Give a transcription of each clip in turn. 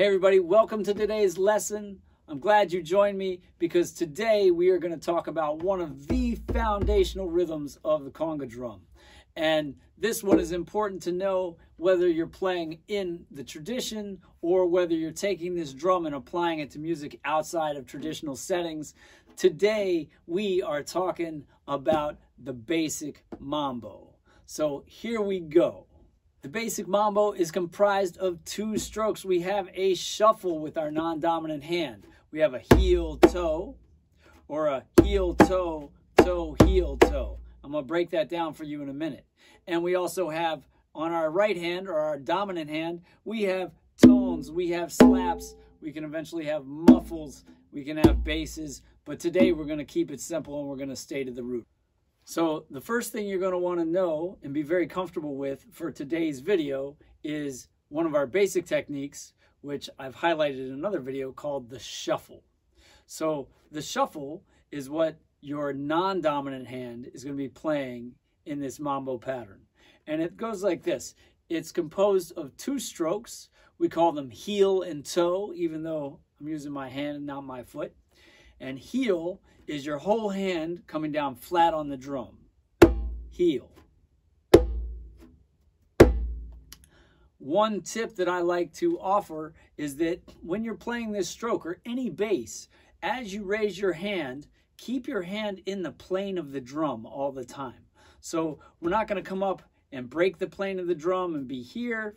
everybody, welcome to today's lesson. I'm glad you joined me because today we are going to talk about one of the foundational rhythms of the conga drum. And this one is important to know whether you're playing in the tradition or whether you're taking this drum and applying it to music outside of traditional settings. Today we are talking about the basic mambo. So here we go. The basic mambo is comprised of two strokes. We have a shuffle with our non-dominant hand. We have a heel toe or a heel toe, toe, heel toe. I'm going to break that down for you in a minute. And we also have on our right hand or our dominant hand, we have tones, we have slaps, we can eventually have muffles, we can have basses. But today we're going to keep it simple and we're going to stay to the root. So the first thing you're going to want to know and be very comfortable with for today's video is one of our basic techniques, which I've highlighted in another video called the shuffle. So the shuffle is what your non-dominant hand is going to be playing in this mambo pattern. And it goes like this. It's composed of two strokes. We call them heel and toe, even though I'm using my hand and not my foot. And heel is your whole hand coming down flat on the drum. Heel. One tip that I like to offer is that when you're playing this stroke or any bass, as you raise your hand, keep your hand in the plane of the drum all the time. So we're not going to come up and break the plane of the drum and be here.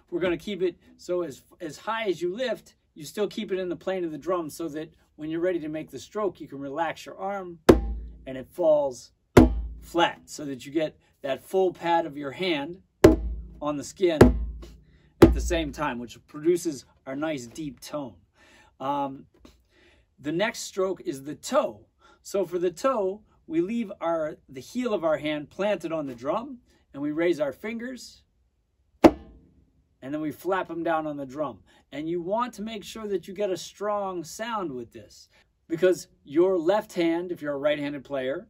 We're going to keep it so as high as you lift, you still keep it in the plane of the drum so that when you're ready to make the stroke, you can relax your arm and it falls flat so that you get that full pad of your hand on the skin at the same time, which produces our nice deep tone. The next stroke is the toe. So for the toe, we leave the heel of our hand planted on the drum and we raise our fingers and then we flap them down on the drum. And you want to make sure that you get a strong sound with this because your left hand, if you're a right-handed player,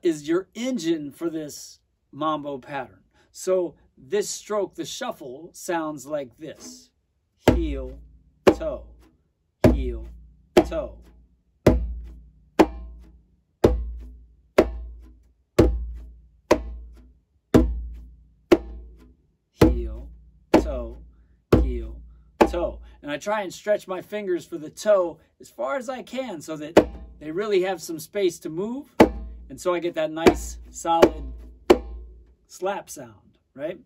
is your engine for this mambo pattern. So this stroke, the shuffle, sounds like this. Heel, toe, heel, toe. Heel, toe, heel, toe. And I try and stretch my fingers for the toe as far as I can so that they really have some space to move. And so I get that nice, solid slap sound, right?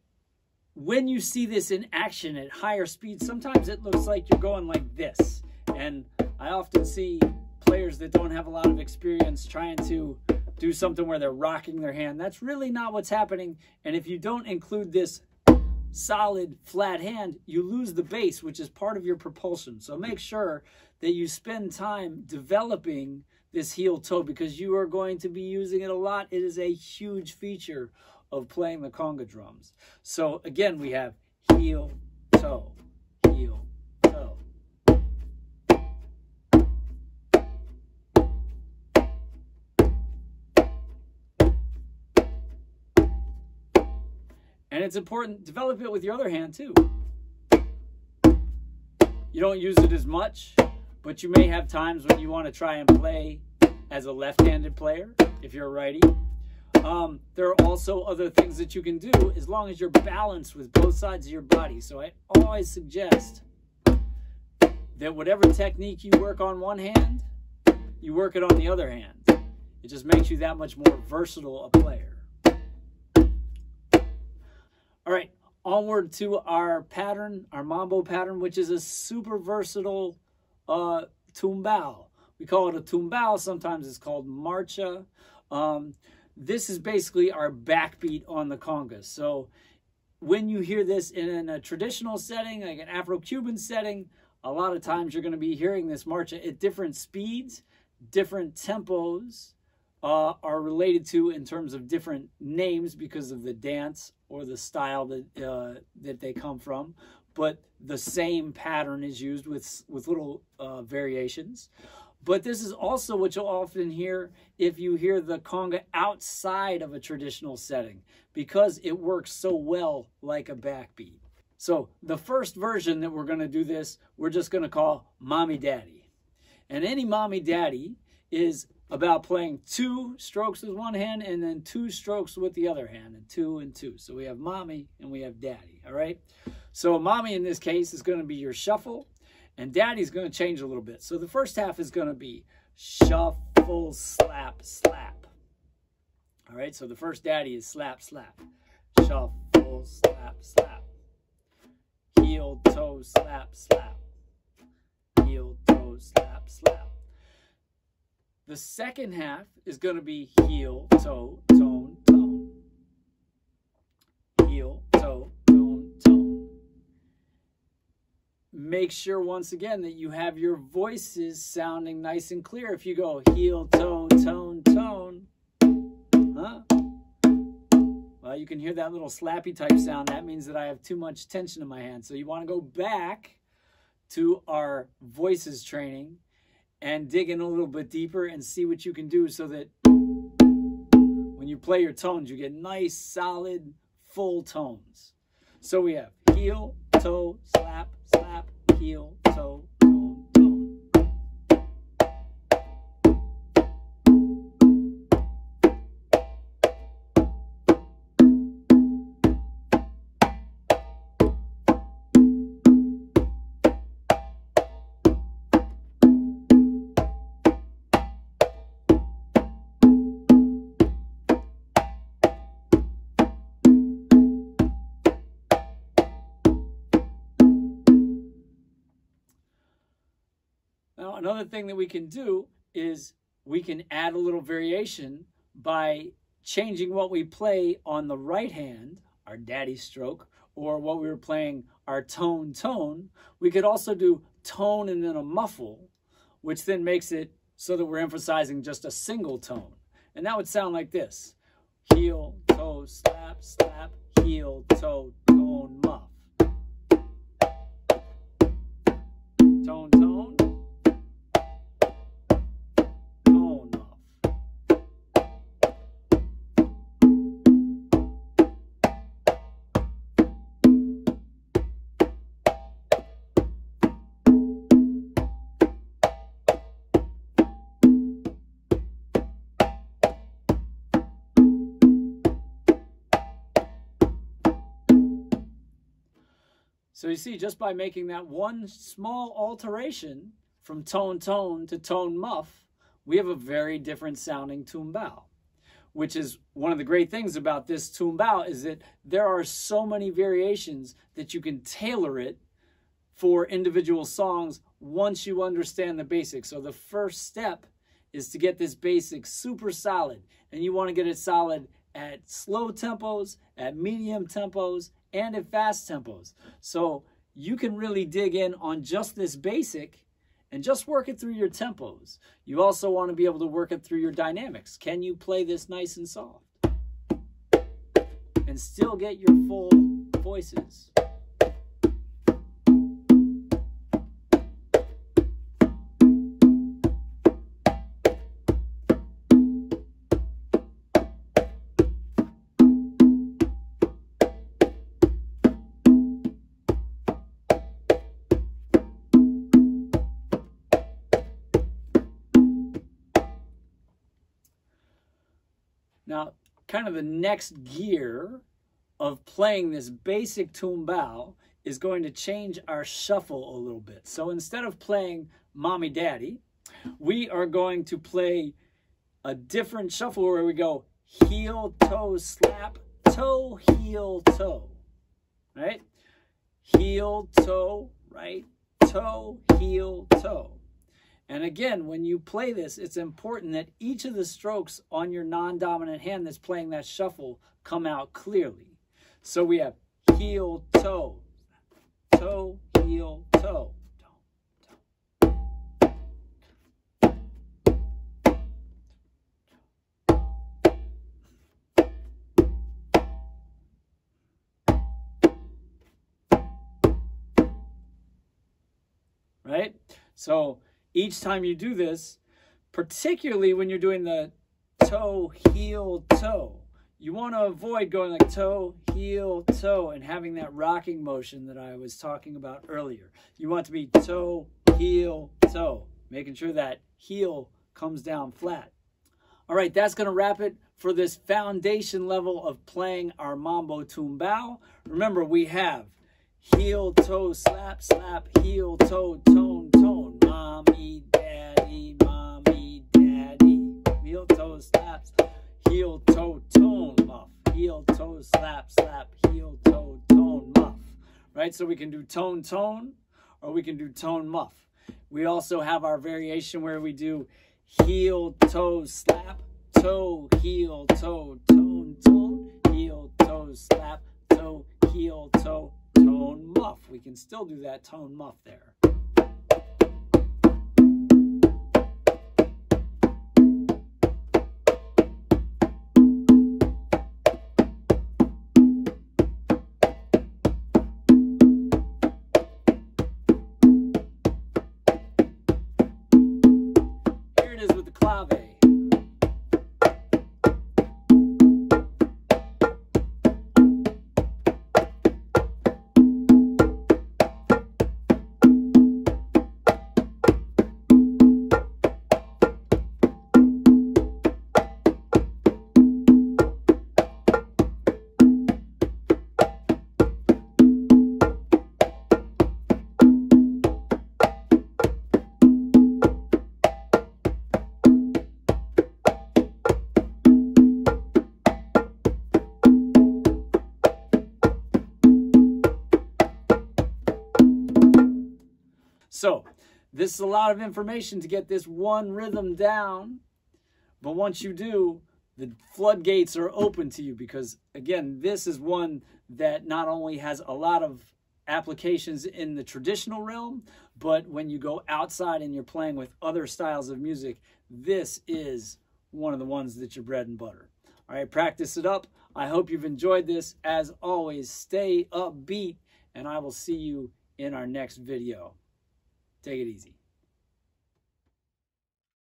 When you see this in action at higher speeds, sometimes it looks like you're going like this. And I often see players that don't have a lot of experience trying to do something where they're rocking their hand. That's really not what's happening. And if you don't include this solid flat hand, you lose the bass, which is part of your propulsion. So make sure that you spend time developing this heel toe because you are going to be using it a lot. It is a huge feature of playing the conga drums. So again, we have heel, toe, heel, toe. And it's important, develop it with your other hand too. You don't use it as much, but you may have times when you want to try and play as a left-handed player, if you're a righty. There are also other things that you can do as long as you're balanced with both sides of your body. So I always suggest that whatever technique you work on one hand, you work it on the other hand. It just makes you that much more versatile a player. All right, onward to our pattern, our mambo pattern, which is a super versatile tumbao. We call it a tumbao. Sometimes it's called marcha. This is basically our backbeat on the congas. So when you hear this in a traditional setting, like an Afro-Cuban setting, a lot of times you're going to be hearing this marcha at different speeds, different tempos are related to in terms of different names because of the dance or the style that they come from. But the same pattern is used with little variations. But this is also what you'll often hear if you hear the conga outside of a traditional setting because it works so well like a backbeat. So the first version that we're going to do this, we're just going to call Mommy Daddy. And any Mommy Daddy is about playing 2 strokes with one hand and then 2 strokes with the other hand, and 2 and 2. So we have Mommy and we have Daddy, all right? So Mommy in this case is going to be your shuffle, and Daddy's going to change a little bit. So the first half is going to be shuffle, slap, slap. All right, so the first Daddy is slap, slap. Shuffle, slap, slap. Heel, toe, slap, slap. Heel, toe, slap, slap. The second half is going to be heel, toe, tone, tone. Heel, toe, tone, tone. Make sure once again that you have your voices sounding nice and clear. If you go heel, toe, tone, tone, huh? Well, you can hear that little slappy type sound. That means that I have too much tension in my hand. So you want to go back to our voices training and dig in a little bit deeper and see what you can do so that when you play your tones, you get nice, solid, full tones. So we have heel, toe, slap, slap, heel, toe, tone, tone. Now, another thing that we can do is we can add a little variation by changing what we play on the right hand, our daddy stroke, or what we were playing, our tone, tone. We could also do tone and then a muffle, which then makes it so that we're emphasizing just a single tone. And that would sound like this. Heel, toe, slap, slap, heel, toe, tone, muff. Tone, tone. So you see, just by making that one small alteration from tone, tone to tone, muff, we have a very different sounding tumbao, which is one of the great things about this tumbao is that there are so many variations that you can tailor it for individual songs once you understand the basics. So the first step is to get this basic super solid, and you want to get it solid at slow tempos, at medium tempos, and at fast tempos. So you can really dig in on just this basic and just work it through your tempos. You also want to be able to work it through your dynamics. Can you play this nice and soft and still get your full voices? Now, kind of the next gear of playing this basic tumbao is going to change our shuffle a little bit. So instead of playing Mommy Daddy, we are going to play a different shuffle where we go heel, toe, slap, toe, heel, toe, right? Heel, toe, right? Toe, heel, toe. And again, when you play this, it's important that each of the strokes on your non-dominant hand that's playing that shuffle come out clearly. So we have heel, toe, toe, heel, toe. Right? So each time you do this, particularly when you're doing the toe, heel, toe, you want to avoid going like toe, heel, toe, and having that rocking motion that I was talking about earlier. You want to be toe, heel, toe, making sure that heel comes down flat. All right, that's going to wrap it for this foundation level of playing our Mambo Tumbao. Remember, we have heel, toe, slap, slap, heel, toe, tone, tone. Mommy, daddy, heel, toe, slap, heel, toe, tone, muff. Heel, toe, slap, slap, heel, toe, tone, muff. Right, so we can do tone, tone, or we can do tone, muff. We also have our variation where we do heel, toe, slap, toe, heel, toe, tone, tone, heel, toe, slap, toe, heel, toe, tone, muff. We can still do that tone, muff there. Here it is with the clave. So, this is a lot of information to get this one rhythm down, but once you do, the floodgates are open to you because, again, this is one that not only has a lot of applications in the traditional realm, but when you go outside and you're playing with other styles of music, this is one of the ones that's your bread and butter. All right, practice it up. I hope you've enjoyed this. As always, stay upbeat, and I will see you in our next video. Take it easy.